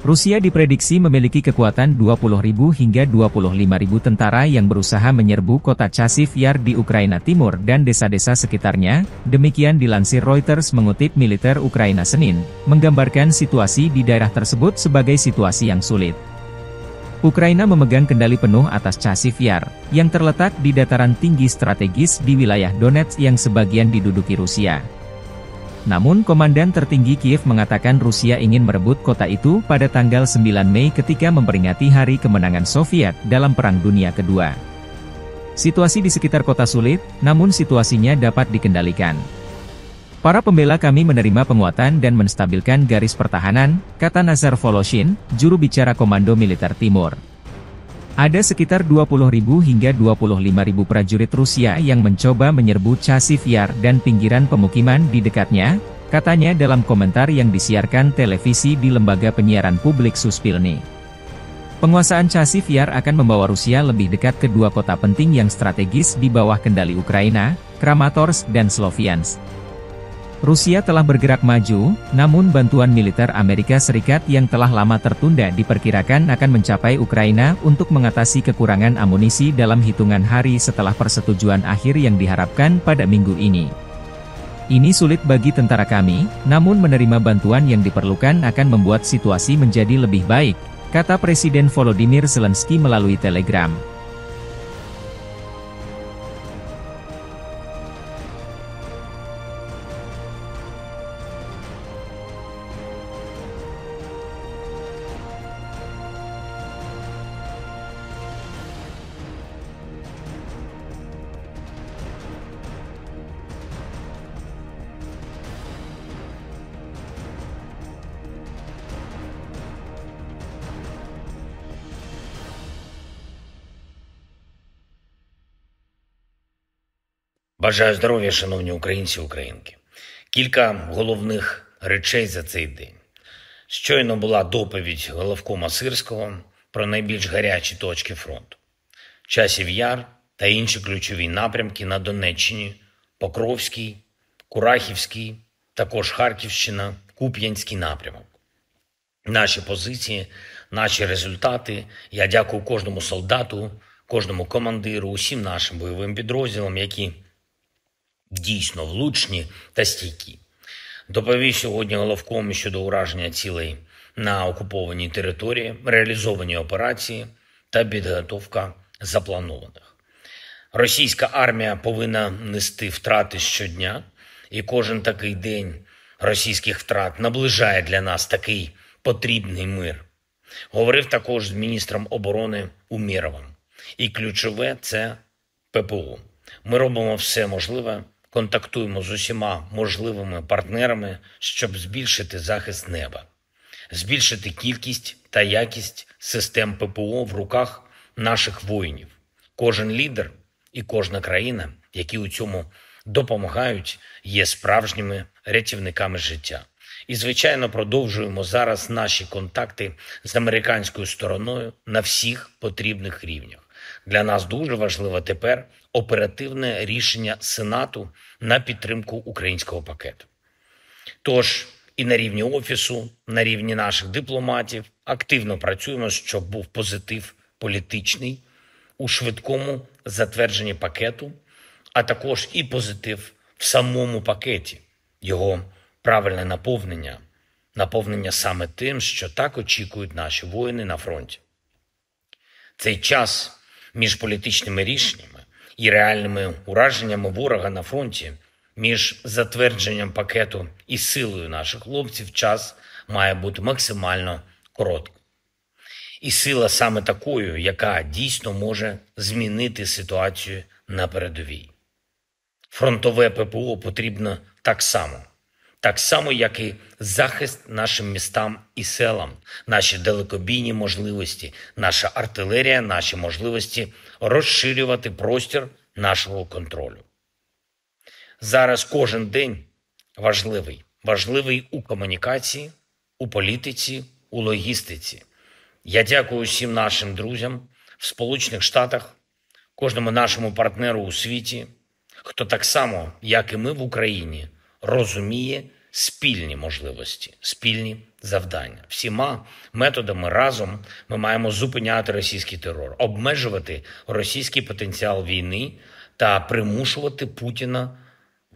Rusia diprediksi memiliki kekuatan 20.000 hingga 25.000 tentara yang berusaha menyerbu kota Chasiv Yar di Ukraina Timur dan desa-desa sekitarnya, demikian dilansir Reuters mengutip militer Ukraina Senin, menggambarkan situasi di daerah tersebut sebagai situasi yang sulit. Ukraina memegang kendali penuh atas Chasiv Yar, yang terletak di dataran tinggi strategis di wilayah Donetsk yang sebagian diduduki Rusia. Namun Komandan tertinggi Kiev mengatakan Rusia ingin merebut kota itu pada tanggal 9 Mei ketika memperingati Hari Kemenangan Soviet dalam Perang Dunia Kedua. Situasi di sekitar kota sulit, namun situasinya dapat dikendalikan. Para pembela kami menerima penguatan dan menstabilkan garis pertahanan, kata Nazar Voloshin, juru bicara Komando Militer Timur. Ada sekitar 20.000 hingga 25.000 prajurit Rusia yang mencoba menyerbu Chasiv Yar dan pinggiran pemukiman di dekatnya, katanya dalam komentar yang disiarkan televisi di lembaga penyiaran publik Suspilny. Penguasaan Chasiv Yar akan membawa Rusia lebih dekat ke dua kota penting yang strategis di bawah kendali Ukraina, Kramatorsk dan Sloviansk. Rusia telah bergerak maju, namun bantuan militer Amerika Serikat yang telah lama tertunda diperkirakan akan mencapai Ukraina untuk mengatasi kekurangan amunisi dalam hitungan hari setelah persetujuan akhir yang diharapkan pada minggu ini. Ini sulit bagi tentara kami, namun menerima bantuan yang diperlukan akan membuat situasi menjadi lebih baik, kata Presiden Volodymyr Zelensky melalui Telegram. Бажаю здоров'я, шановні українці і українки. Кілька головних речей за цей день. Щойно була доповідь головкома Сирського про найбільш гарячі точки фронту. Часів Яр та інші ключові напрямки на Донеччині, Покровський, Курахівський, також Харківщина, Куп'янський напрямок. Наші позиції, наші результати. Я дякую кожному солдату, кожному командиру, усім нашим бойовим підрозділам, які дійсно влучні та стійкі. Доповів сьогодні головком щодо ураження цілей на окупованій території, реалізовані операції та підготовка запланованих. Російська армія повинна нести втрати щодня, і кожен такий день російських втрат наближає для нас такий потрібний мир. Говорив також з міністром оборони Умєровим. І ключове – це ППО. Ми робимо все можливе, контактуємо з усіма можливими партнерами, щоб збільшити захист неба, збільшити кількість та якість систем ППО в руках наших воїнів. Кожен лідер і кожна країна, які у цьому допомагають, є справжніми рятівниками життя. І, звичайно, продовжуємо зараз наші контакти з американською стороною на всіх потрібних рівнях. Для нас дуже важливо тепер оперативне рішення Сенату на підтримку українського пакету. Тож і на рівні Офісу, на рівні наших дипломатів активно працюємо, щоб був позитив політичний у швидкому затвердженні пакету, а також і позитив в самому пакеті, його правильне наповнення саме тим, що так очікують наші воїни на фронті. Цей час між політичними рішеннями і реальними ураженнями ворога на фронті, між затвердженням пакету і силою наших хлопців, час має бути максимально коротким. І сила саме такою, яка дійсно може змінити ситуацію на передовій. Фронтове ППО потрібно так само, як і захист нашим містам і селам, наші далекобійні можливості, наша артилерія, наші можливості розширювати простір нашого контролю. Зараз кожен день важливий у комунікації, у політиці, у логістиці. Я дякую всім нашим друзям в Сполучених Штатах, кожному нашому партнеру у світі, хто так само, як і ми в Україні, розуміє спільні можливості, спільні завдання. Всіма методами разом ми маємо зупиняти російський терор, обмежувати російський потенціал війни та примушувати Путіна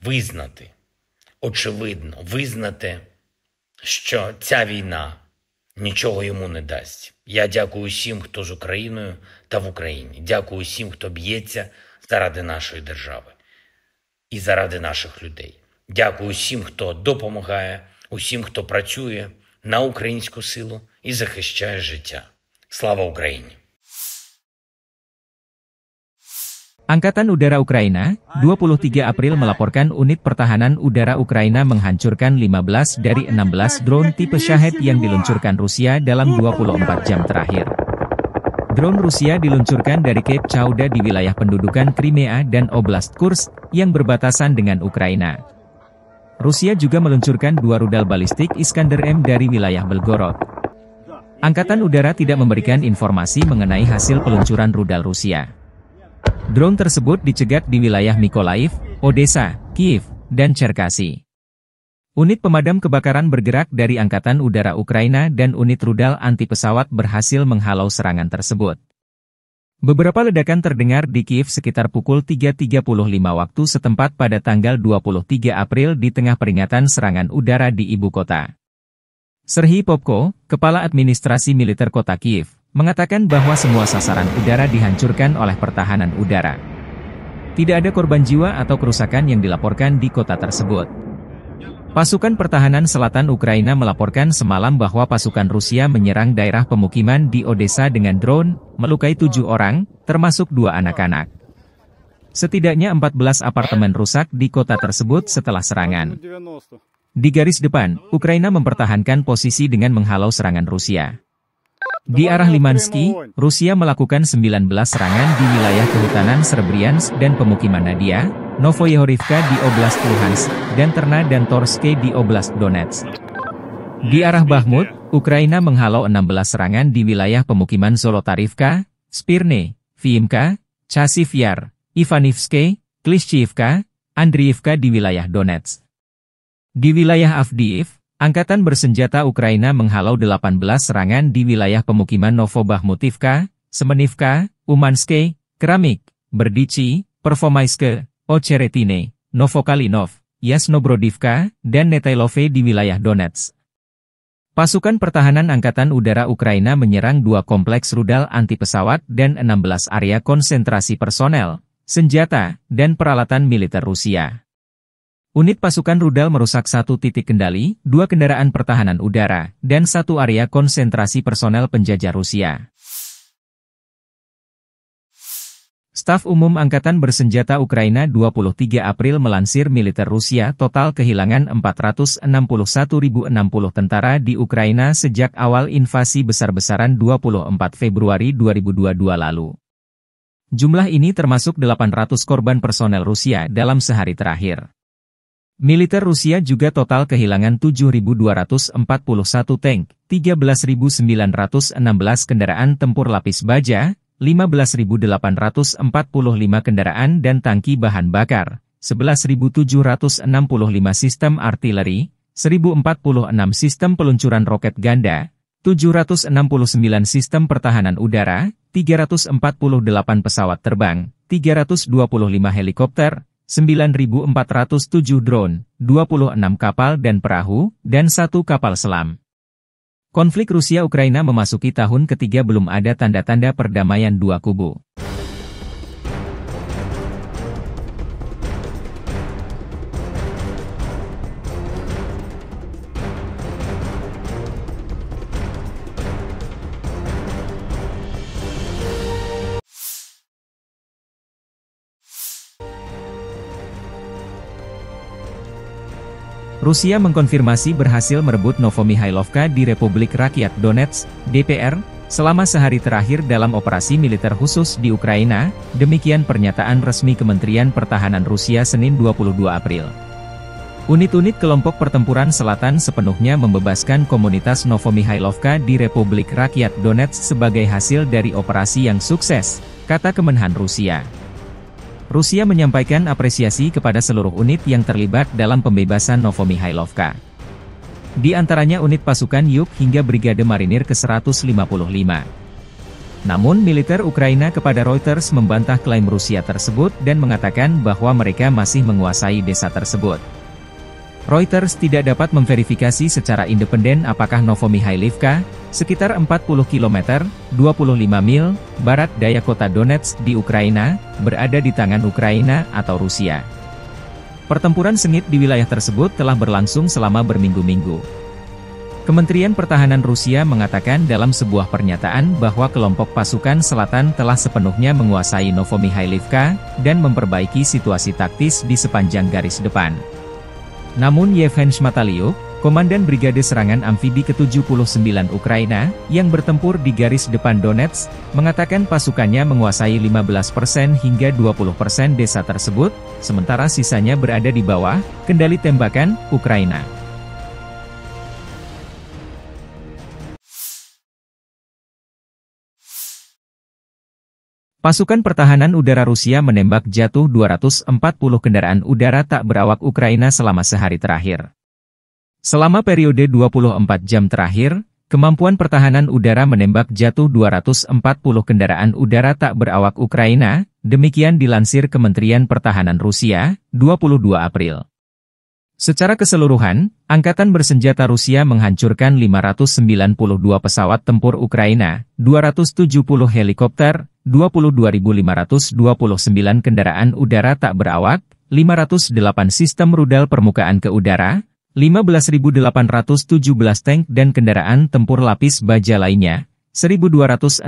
визнати, очевидно, визнати, що ця війна нічого йому не дасть. Я дякую всім, хто з Україною та в Україні. Дякую всім, хто б'ється заради нашої держави і заради наших людей. Дякую всім, хто допомагає, усім, хто працює на українську силу і захищає життя. Слава Україні! Angkatan Udara Ukraina, 23 April melaporkan unit pertahanan udara Ukraina menghancurkan 15 dari 16 drone tipe Shahed yang diluncurkan Rusia dalam 24 jam terakhir. Drone Rusia diluncurkan dari Cape Chauda di wilayah pendudukan Crimea dan Oblast Kursk yang berbatasan dengan Ukraina. Rusia juga meluncurkan 2 rudal balistik Iskander-M dari wilayah Belgorod. Angkatan Udara tidak memberikan informasi mengenai hasil peluncuran rudal Rusia. Drone tersebut dicegat di wilayah Mykolaiv, Odessa, Kiev, dan Cherkasy. Unit pemadam kebakaran bergerak dari Angkatan Udara Ukraina dan unit rudal anti-pesawat berhasil menghalau serangan tersebut. Beberapa ledakan terdengar di Kiev sekitar pukul 3.35 waktu setempat pada tanggal 23 April di tengah peringatan serangan udara di ibu kota. Serhiy Popko, Kepala Administrasi Militer Kota Kiev, mengatakan bahwa semua sasaran udara dihancurkan oleh pertahanan udara. Tidak ada korban jiwa atau kerusakan yang dilaporkan di kota tersebut. Pasukan Pertahanan Selatan Ukraina melaporkan semalam bahwa pasukan Rusia menyerang daerah pemukiman di Odessa dengan drone, melukai 7 orang, termasuk 2 anak-anak. Setidaknya 14 apartemen rusak di kota tersebut setelah serangan. Di garis depan, Ukraina mempertahankan posisi dengan menghalau serangan Rusia. Di arah Limansky, Rusia melakukan 19 serangan di wilayah kehutanan Srebryansk dan pemukiman Nadia, Novoyehorivka di Oblast Luhansk, dan Terna dan Torske di Oblast Donetsk. Di arah Bakhmut, Ukraina menghalau 16 serangan di wilayah pemukiman Zolotarivka, Spirne, Viimka, Chasiv Yar, Ivanivske, Klishchiivka, Andriivka di wilayah Donetsk. Di wilayah Avdiivka, Angkatan bersenjata Ukraina menghalau 18 serangan di wilayah pemukiman Novobakhmutivka, Semenivka, Umanske, Keramik, Berdichi, Pervomaiske, Ocheretine, Novokalinov, Yasnobrodivka, dan Netailove di wilayah Donetsk. Pasukan Pertahanan Angkatan Udara Ukraina menyerang 2 kompleks rudal anti-pesawat dan 16 area konsentrasi personel, senjata, dan peralatan militer Rusia. Unit pasukan rudal merusak 1 titik kendali, 2 kendaraan pertahanan udara, dan 1 area konsentrasi personel penjajah Rusia. Staf Umum Angkatan Bersenjata Ukraina 23 April melansir militer Rusia total kehilangan 461.060 tentara di Ukraina sejak awal invasi besar-besaran 24 Februari 2022 lalu. Jumlah ini termasuk 800 korban personel Rusia dalam sehari terakhir. Militer Rusia juga total kehilangan 7.241 tank, 13.916 kendaraan tempur lapis baja, 15.845 kendaraan dan tangki bahan bakar, 11.765 sistem artileri, 1.046 sistem peluncuran roket ganda, 769 sistem pertahanan udara, 348 pesawat terbang, 325 helikopter, 9.407 drone, 26 kapal dan perahu, dan 1 kapal selam. Konflik Rusia-Ukraina memasuki tahun ketiga belum ada tanda-tanda perdamaian dua kubu. Rusia mengkonfirmasi berhasil merebut Novomihailovka di Republik Rakyat Donetsk, DPR, selama sehari terakhir dalam operasi militer khusus di Ukraina, demikian pernyataan resmi Kementerian Pertahanan Rusia Senin 22 April. Unit-unit kelompok pertempuran selatan sepenuhnya membebaskan komunitas Novomihailovka di Republik Rakyat Donetsk sebagai hasil dari operasi yang sukses, kata Kemenhan Rusia. Rusia menyampaikan apresiasi kepada seluruh unit yang terlibat dalam pembebasan Novomihailovka. Di antaranya unit pasukan Yuk hingga Brigade Marinir ke-155. Namun militer Ukraina kepada Reuters membantah klaim Rusia tersebut dan mengatakan bahwa mereka masih menguasai desa tersebut. Reuters tidak dapat memverifikasi secara independen apakah Novomihailivka, sekitar 40 km, 25 mil, barat daya kota Donetsk di Ukraina, berada di tangan Ukraina atau Rusia. Pertempuran sengit di wilayah tersebut telah berlangsung selama berminggu-minggu. Kementerian Pertahanan Rusia mengatakan dalam sebuah pernyataan bahwa kelompok pasukan selatan telah sepenuhnya menguasai Novomihailivka dan memperbaiki situasi taktis di sepanjang garis depan. Namun Yevhen Shmataliuk, Komandan Brigade Serangan Amfibi ke-79 Ukraina, yang bertempur di garis depan Donetsk, mengatakan pasukannya menguasai 15% hingga 20% desa tersebut, sementara sisanya berada di bawah kendali tembakan Ukraina. Pasukan pertahanan udara Rusia menembak jatuh 240 kendaraan udara tak berawak Ukraina selama sehari terakhir. Selama periode 24 jam terakhir, kemampuan pertahanan udara menembak jatuh 240 kendaraan udara tak berawak Ukraina, demikian dilansir Kementerian Pertahanan Rusia, 22 April. Secara keseluruhan, Angkatan Bersenjata Rusia menghancurkan 592 pesawat tempur Ukraina, 270 helikopter, 22.529 kendaraan udara tak berawak, 508 sistem rudal permukaan ke udara, 15.817 tank dan kendaraan tempur lapis baja lainnya, 1.269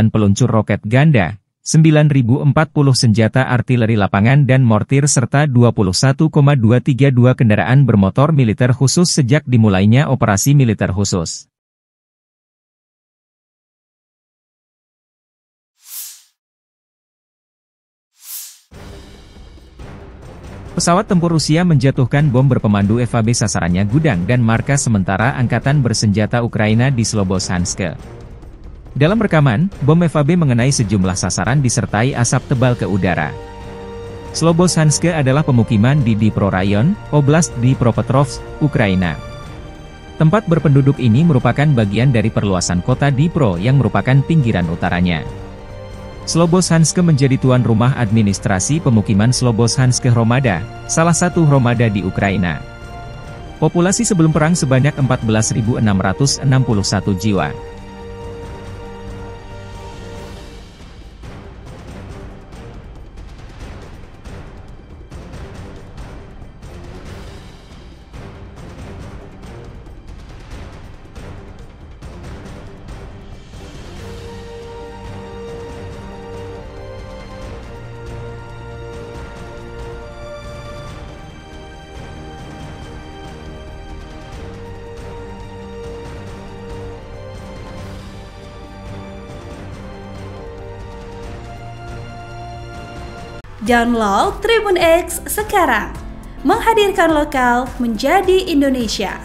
peluncur roket ganda, 9.040 senjata artileri lapangan dan mortir serta 21,232 kendaraan bermotor militer khusus sejak dimulainya operasi militer khusus. Pesawat tempur Rusia menjatuhkan bom berpemandu FAB sasarannya gudang dan markas sementara Angkatan Bersenjata Ukraina di Slobozhansk. Dalam rekaman, bom FAB mengenai sejumlah sasaran disertai asap tebal ke udara. Slobozhansk adalah pemukiman di Dnipro Rayon, Oblast Dnipropetrovsk, Ukraina. Tempat berpenduduk ini merupakan bagian dari perluasan kota Dnipro yang merupakan pinggiran utaranya. Slobozhansk menjadi tuan rumah administrasi pemukiman Slobozhansk Hromada, salah satu hromada di Ukraina. Populasi sebelum perang sebanyak 14.661 jiwa. Download Tribun X sekarang, menghadirkan lokal menjadi Indonesia.